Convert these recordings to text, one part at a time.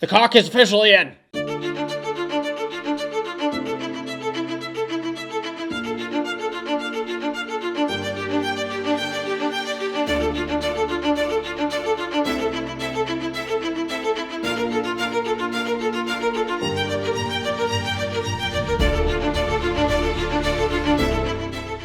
The cock is officially in.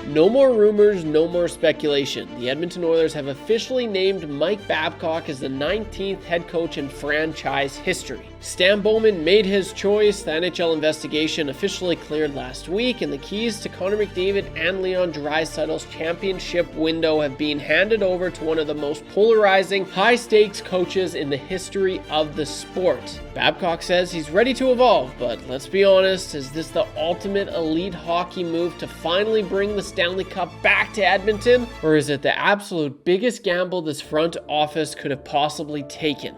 No more rumors, no more speculation. The Edmonton Oilers have officially named Mike Babcock as the 19th head coach in franchise history. Stan Bowman made his choice. The NHL investigation officially cleared last week, and the keys to Connor McDavid and Leon Draisaitl's championship window have been handed over to one of the most polarizing, high-stakes coaches in the history of the sport. Babcock says he's ready to evolve, but let's be honest, is this the ultimate elite hockey move to finally bring the Stanley Cup back to Edmonton? Or is it the absolute biggest gamble this front office could have possibly taken?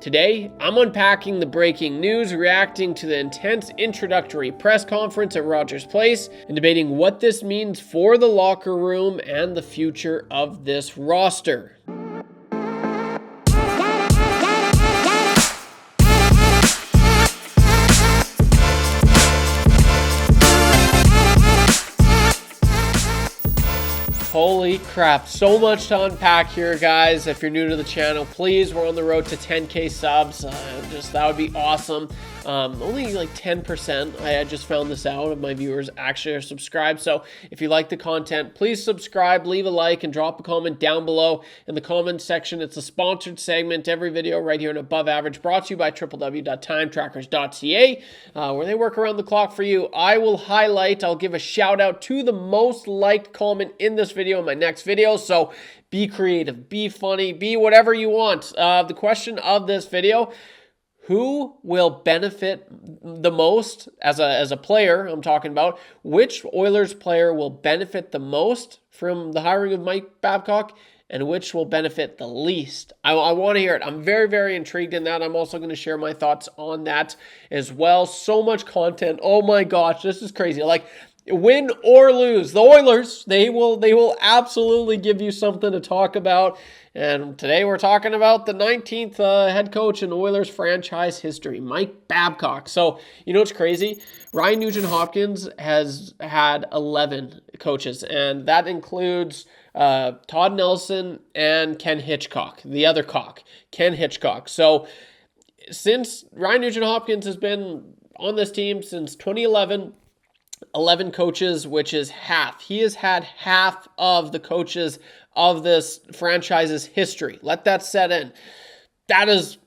Today, I'm unpacking the breaking news, reacting to the intense introductory press conference at Rogers Place, and debating what this means for the locker room and the future of this roster. Holy crap, so much to unpack here, guys. If you're new to the channel, please, we're on the road to 10K subs. That would be awesome. Only like 10%, I just found this out, of my viewers actually are subscribed. So if you like the content, please subscribe, leave a like, and drop a comment down below in the comment section. It's a sponsored segment, every video right here in Above Average, brought to you by www.timetrackers.ca, where they work around the clock for you. I'll give a shout out to the most liked comment in this video in my next video. So be creative, be funny, be whatever you want. The question of this video: who will benefit the most as a player? I'm talking about which Oilers player will benefit the most from the hiring of Mike Babcock, and which will benefit the least. I want to hear it. I'm very, very intrigued in that. I'm also going to share my thoughts on that as well. So much content. Oh my gosh, this is crazy. Like, win or lose, the Oilers, they will absolutely give you something to talk about. And today we're talking about the 19th head coach in Oilers franchise history, Mike Babcock. So, you know what's crazy? Ryan Nugent-Hopkins has had 11 coaches, and that includes Todd Nelson and Ken Hitchcock, the other cock, Ken Hitchcock. So since Ryan Nugent-Hopkins has been on this team since 2011, 11 coaches, which is half. He has had half of the coaches of this franchise's history. Let that set in. That is,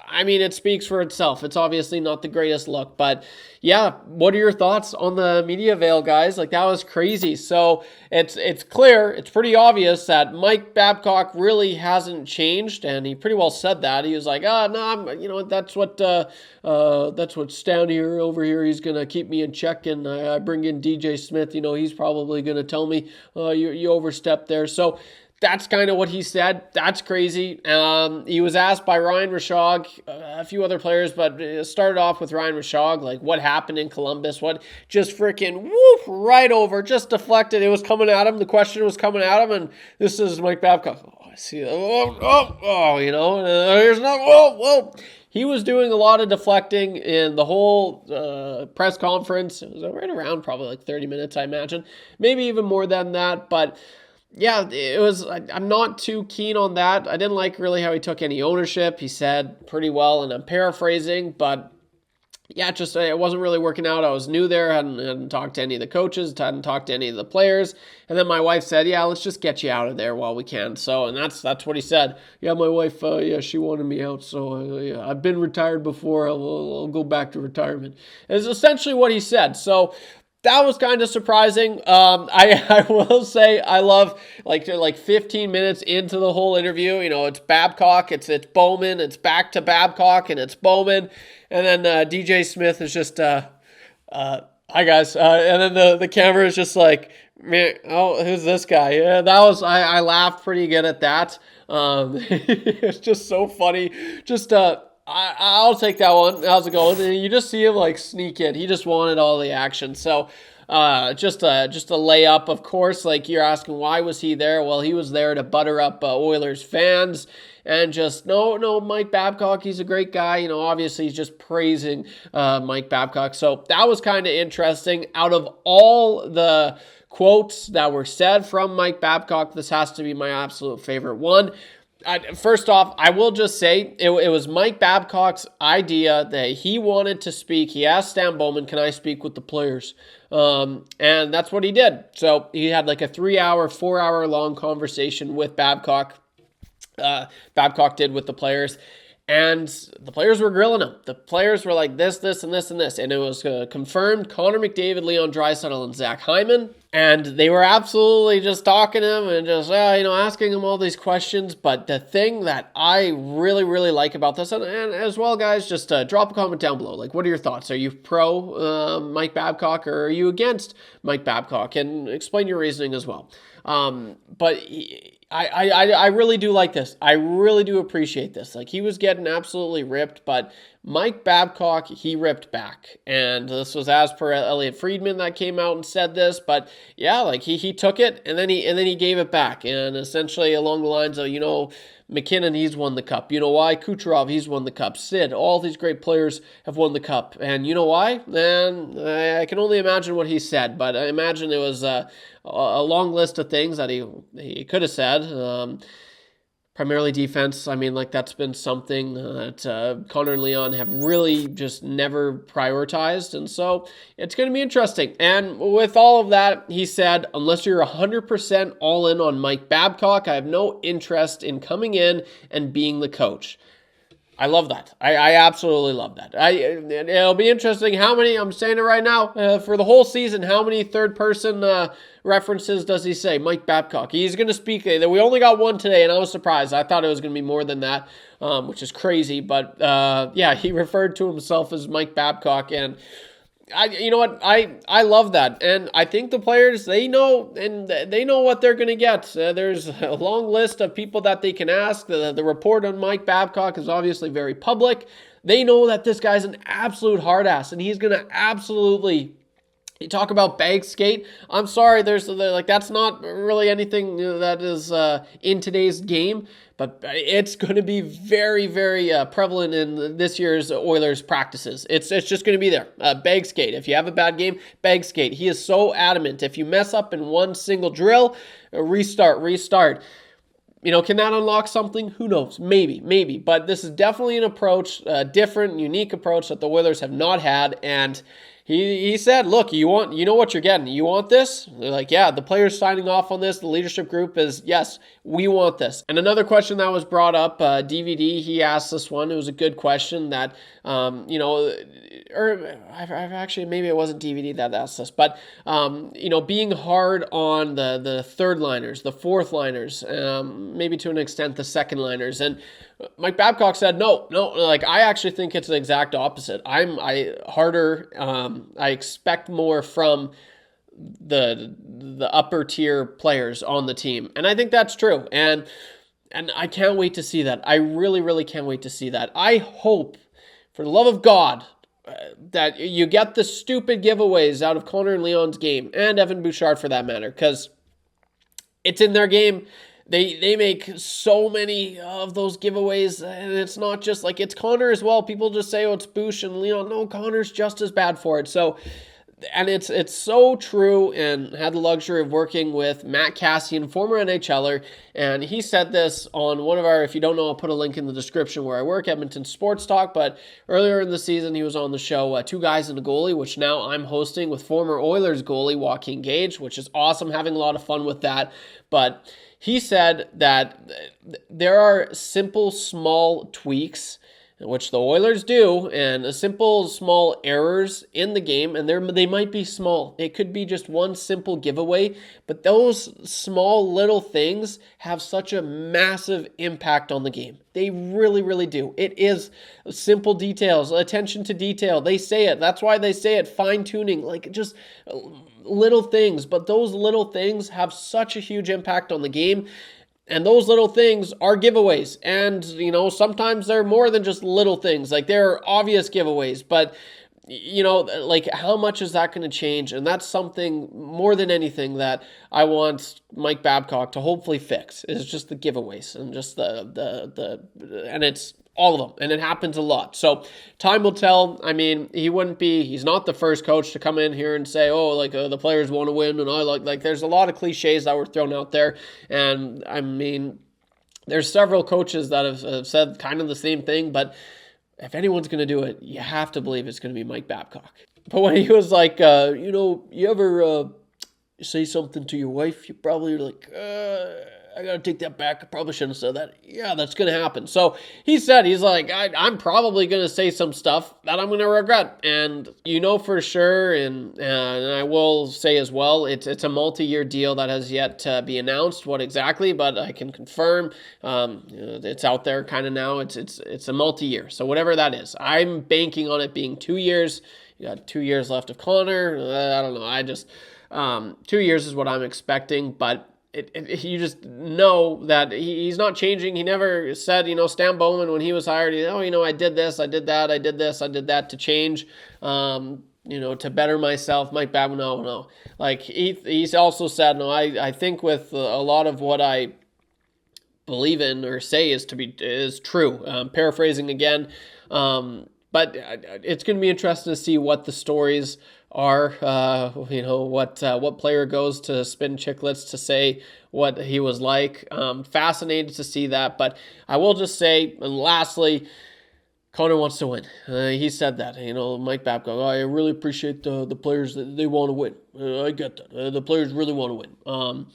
I mean, it speaks for itself. It's obviously not the greatest look, but yeah, what are your thoughts on the media veil, guys? Like, that was crazy. So it's clear, it's pretty obvious that Mike Babcock really hasn't changed, and he pretty well said that. He was like, no, that's what's down here, over here. He's gonna keep me in check, and I bring in DJ Smith. He's probably gonna tell me, you overstepped there. So that's kind of what he said. That's crazy. He was asked by Ryan Rishaug, a few other players, but it started off with Ryan Rishaug, like what happened in Columbus, what just freaking right over, just deflected. It was coming at him. The question was coming at him, and this is Mike Babcock. Oh, I see that. There's no, whoa. He was doing a lot of deflecting in the whole press conference. It was right around probably like 30 minutes, I imagine. Maybe even more than that, but yeah, it was. I'm not too keen on that. I didn't like really how he took any ownership. He said pretty well, and I'm paraphrasing, but yeah, just it wasn't really working out. I was new there, hadn't talked to any of the coaches, hadn't talked to any of the players, and then my wife said, "Yeah, let's just get you out of there while we can." So, and that's what he said. Yeah, my wife, she wanted me out, so yeah, I've been retired before. I'll go back to retirement. It's essentially what he said. So that was kind of surprising. I will say I love like 15 minutes into the whole interview. It's Babcock, it's Bowman, it's back to Babcock, and it's Bowman, and then DJ Smith is just hi guys, and then the camera is just like, man, oh, who's this guy? Yeah, that was I laughed pretty good at that. It's just so funny. Just I'll take that one. How's it going? And you just see him like sneak in. He just wanted all the action. So just a layup, of course. Like, you're asking, why was he there? Well, he was there to butter up Oilers fans and just, no, Mike Babcock, he's a great guy. You know, obviously he's just praising Mike Babcock. So that was kind of interesting. Out of all the quotes that were said from Mike Babcock, this has to be my absolute favorite one. First off, I will just say it was Mike Babcock's idea that he wanted to speak. He asked Stan Bowman, can I speak with the players? And that's what he did. So he had like a 4-hour long conversation with Babcock. Babcock did with the players. And the players were grilling him. The players were like this, and this, and this. And it was confirmed Connor McDavid, Leon Draisaitl, and Zach Hyman. And they were absolutely just talking to him and just, asking him all these questions. But the thing that I really, really like about this, and as well, guys, just drop a comment down below. Like, what are your thoughts? Are you pro Mike Babcock, or are you against Mike Babcock? And explain your reasoning as well. But I really do like this. I really do appreciate this. Like, he was getting absolutely ripped, but Mike Babcock, he ripped back. And this was as per Elliot Friedman that came out and said this, but yeah, like he took it and then he gave it back. And essentially along the lines of, McKinnon, he's won the cup. You know why? Kucherov, he's won the cup. Sid, all these great players have won the cup. And you know why? And I can only imagine what he said, but I imagine it was a long list of things that he could have said. Primarily defense. I mean, like, that's been something that Connor and Leon have really just never prioritized. And so it's going to be interesting. And with all of that, he said, unless you're 100% all in on Mike Babcock, I have no interest in coming in and being the coach. I love that. I absolutely love that. It'll be interesting how many, I'm saying it right now, for the whole season, how many third-person references does he say? Mike Babcock. He's going to speak. We only got one today, and I was surprised. I thought it was going to be more than that, which is crazy. But, yeah, he referred to himself as Mike Babcock, and you know what? I love that. And I think the players, they know, and they know what they're going to get. There's a long list of people that they can ask. The report on Mike Babcock is obviously very public. They know that this guy's an absolute hard ass, and he's going to absolutely... You talk about bag skate. I'm sorry, that's not really anything that is in today's game, but it's going to be very, very prevalent in this year's Oilers practices. It's just going to be there. Bag skate. If you have a bad game, bag skate. He is so adamant. If you mess up in one single drill, restart. Can that unlock something? Who knows? Maybe. But this is definitely an approach, a different, unique approach that the Oilers have not had, and He said, look, you know what you're getting. You want this? They're like, yeah, the players signing off on this, the leadership group is, yes, we want this. And another question that was brought up, DVD, he asked this one. It was a good question that, actually, maybe it wasn't DVD that asked this, but, being hard on the third liners, the fourth liners, maybe to an extent the second liners. And Mike Babcock said, no, like, I actually think it's the exact opposite. I expect more from the upper tier players on the team. And I think that's true. And I can't wait to see that. I really, really can't wait to see that. I hope, for the love of God, that you get the stupid giveaways out of Connor and Leon's game, and Evan Bouchard for that matter, because it's in their game. They make so many of those giveaways, and it's not just like it's Connor as well. People just say, oh, it's Bouch and Leon. No, Connor's just as bad for it. So, and it's so true, and had the luxury of working with Matt Cassian, former NHLer, and he said this on one of our, if you don't know, I'll put a link in the description where I work, Edmonton Sports Talk, but earlier in the season, he was on the show, Two Guys and a Goalie, which now I'm hosting with former Oilers goalie Joaquin Gage, which is awesome, having a lot of fun with that, but he said that there are simple, small tweaks, which the Oilers do, and simple, small errors in the game, and they might be small. It could be just one simple giveaway, but those small little things have such a massive impact on the game. They really, really do. It is simple details, attention to detail. They say it. That's why they say it, fine-tuning, like just little things, but those little things have such a huge impact on the game. And those little things are giveaways. And, sometimes they're more than just little things. Like, they're obvious giveaways. But, like how much is that going to change? And that's something more than anything that I want Mike Babcock to hopefully fix is just the giveaways and just and it's all of them. And it happens a lot. So time will tell. I mean, he's not the first coach to come in here and say, oh, like the players want to win. And I like, there's a lot of cliches that were thrown out there. And I mean, there's several coaches that have said kind of the same thing, but if anyone's going to do it, you have to believe it's going to be Mike Babcock. But when he was like, you ever say something to your wife, you probably like, I got to take that back. I probably shouldn't have said that. Yeah, that's going to happen. So he's like, I'm probably going to say some stuff that I'm going to regret. And for sure, and I will say as well, it's a multi-year deal that has yet to be announced what exactly, but I can confirm it's out there kind of now. It's a multi-year. So whatever that is, I'm banking on it being 2 years. You got 2 years left of Connor. I don't know. I just 2 years is what I'm expecting, but you just know that he's not changing. He never said, Stan Bowman, when he was hired, I did this, I did that, I did this, I did that to change, to better myself. Mike Babcock, no. Like he's also said, no, I think with a lot of what I believe in or say is true. Paraphrasing again. But it's going to be interesting to see what the stories are, what player goes to Spin Chicklets to say what he was like. Fascinated to see that. But I will just say, and lastly, Connor wants to win. He said that, Mike Babcock, I really appreciate the players that they want to win. I get that. The players really want to win.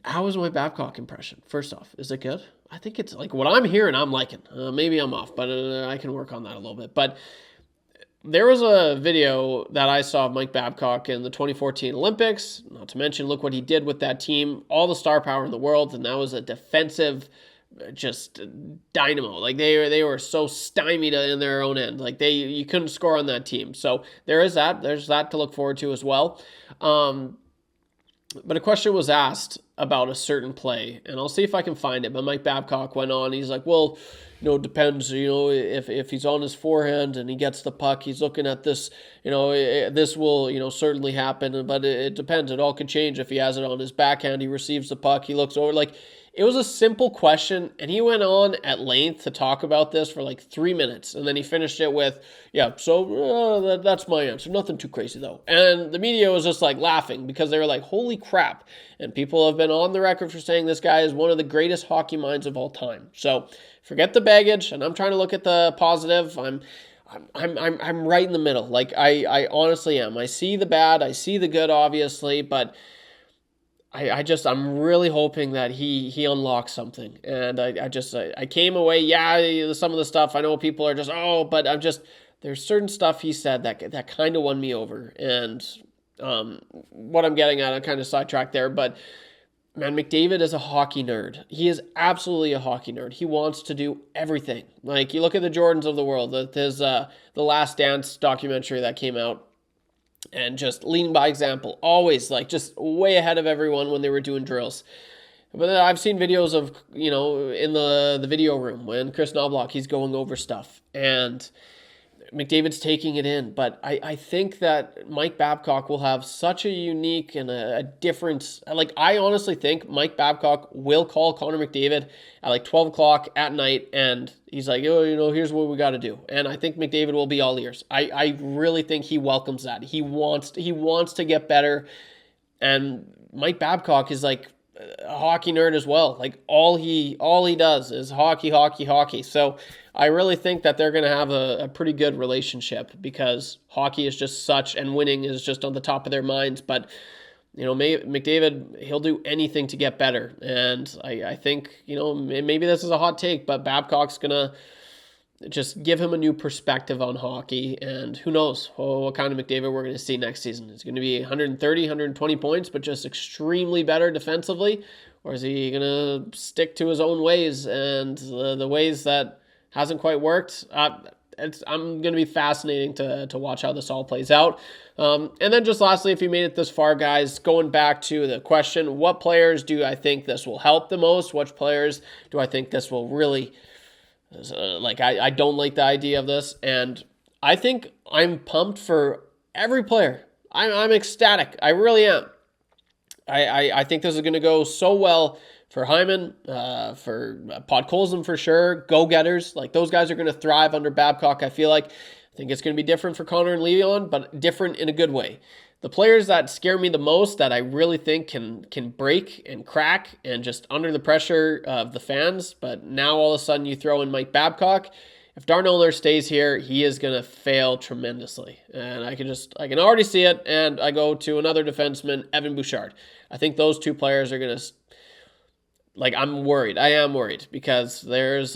How was my Babcock impression? First off, is it good? I think it's like what I'm hearing, I'm liking. Maybe I'm off, but I can work on that a little bit. But there was a video that I saw of Mike Babcock in the 2014 Olympics. Not to mention, look what he did with that team. All the star power in the world, and that was a defensive just dynamo. Like they were so stymied in their own end. Like you couldn't score on that team. So there's that to look forward to as well. But a question was asked about a certain play, and I'll see if I can find it. But Mike Babcock went on. He's like, well, it depends, if he's on his forehand and he gets the puck, he's looking at this, this will, certainly happen, but it depends. It all could change if he has it on his backhand. He receives the puck. He looks over. Like, it was a simple question, and he went on at length to talk about this for like 3 minutes, and then he finished it with, that's my answer. Nothing too crazy, though. And the media was just like laughing because they were like, holy crap. And people have been on the record for saying this guy is one of the greatest hockey minds of all time. So forget the baggage, and I'm trying to look at the positive. I'm right in the middle. Like, I honestly am. I see the bad, I see the good, obviously, but I'm really hoping that he unlocks something. And I came away, some of the stuff, I know people are just, but there's certain stuff he said that kind of won me over. And what I'm getting at, I'm kind of sidetracked there, but man, McDavid is a hockey nerd. He is absolutely a hockey nerd. He wants to do everything. Like, you look at the Jordans of the world, there's the Last Dance documentary that came out, and just leading by example, always like just way ahead of everyone when they were doing drills. But I've seen videos of, in the video room when Chris Knobloch, he's going over stuff and McDavid's taking it in. But I think that Mike Babcock will have such a unique and a difference. Like, I honestly think Mike Babcock will call Connor McDavid at like 12 o'clock at night, and he's like, here's what we got to do. And I think McDavid will be all ears. I really think he welcomes that. He wants to get better. And Mike Babcock is like a hockey nerd as well. Like, all he does is hockey. So I really think that they're going to have a pretty good relationship because hockey is just such, and winning is just on the top of their minds. But, McDavid, he'll do anything to get better. And I think, maybe this is a hot take, but Babcock's going to just give him a new perspective on hockey. And who knows what kind of McDavid we're going to see next season. Is it going to be 130, 120 points, but just extremely better defensively? Or is he going to stick to his own ways and the ways that hasn't quite worked? I'm going to be fascinating to watch how this all plays out. And then just lastly, if you made it this far, guys, going back to the question, what players do I think this will help the most? Which players do I think this will really, I don't like the idea of this. And I think I'm pumped for every player. I'm ecstatic. I really am. I think this is going to go so well for Hyman, for Podkolzin for sure, go-getters. Like, those guys are going to thrive under Babcock, I feel like. I think it's going to be different for Connor and Leon, but different in a good way. The players that scare me the most, that I really think can break and crack and just under the pressure of the fans, but now all of a sudden you throw in Mike Babcock. If Darnell Nurse stays here, he is going to fail tremendously. And I can already see it, and I go to another defenseman, Evan Bouchard. I think those two players are going to, like, I'm worried. I am worried because there's,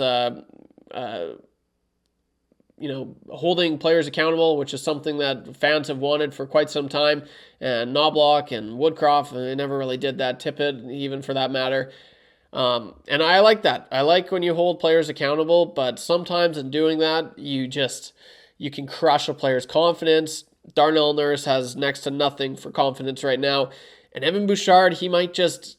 holding players accountable, which is something that fans have wanted for quite some time. And Knobloch and Woodcroft, they never really did that. Tippett, even for that matter. And I like that. I like when you hold players accountable, but sometimes in doing that, you can crush a player's confidence. Darnell Nurse has next to nothing for confidence right now. And Evan Bouchard, he might just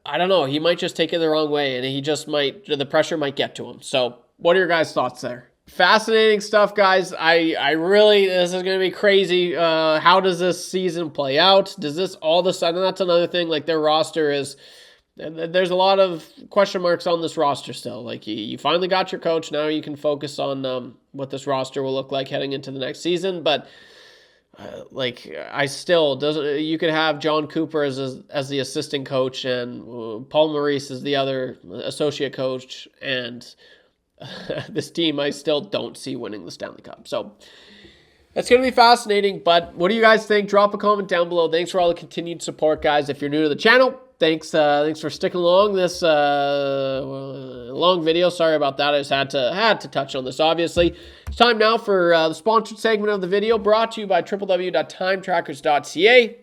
take it the wrong way, and the pressure might get to him. So what are your guys' thoughts there? Fascinating stuff, guys. I really, this is going to be crazy. How does this season play out? Does this all of a sudden, that's another thing, like their roster is, there's a lot of question marks on this roster still. Like, you finally got your coach. Now you can focus on what this roster will look like heading into the next season. But you could have John Cooper as the assistant coach, and Paul Maurice as the other associate coach, and this team I still don't see winning the Stanley Cup. So it's going to be fascinating, but what do you guys think? Drop a comment down below. Thanks for all the continued support, guys. If you're new to the channel, thanks for sticking along this long video. Sorry about that. I just had to touch on this, obviously. It's time now for the sponsored segment of the video, brought to you by www.timetrackers.ca,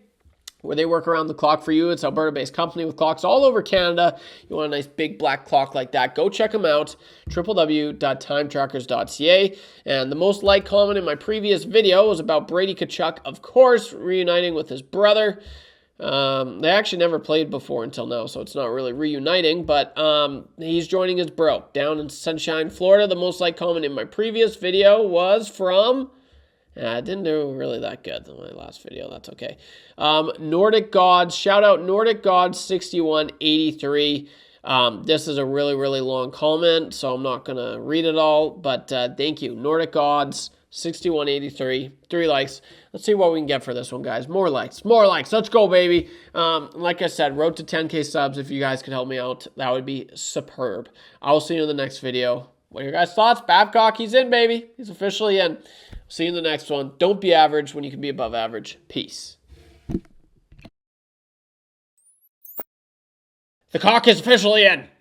where they work around the clock for you. It's an Alberta-based company with clocks all over Canada. You want a nice big black clock like that, go check them out, www.timetrackers.ca. And the most liked comment in my previous video was about Brady Tkachuk, of course, reuniting with his brother. They actually never played before until now, so it's not really reuniting, but he's joining his bro down in Sunshine, Florida. The most liked comment in my previous video was from... I didn't do really that good in my last video. That's okay. Nordic Gods. Shout out Nordic Gods 6183. This is a really, really long comment, so I'm not going to read it all. But thank you. Nordic Gods 6183. 3 likes. Let's see what we can get for this one, guys. More likes. More likes. Let's go, baby. Like I said, road to 10K subs. If you guys could help me out, that would be superb. I will see you in the next video. What are your guys' thoughts? Babcock, he's in, baby. He's officially in. See you in the next one. Don't be average when you can be above average. Peace. The cock is officially in.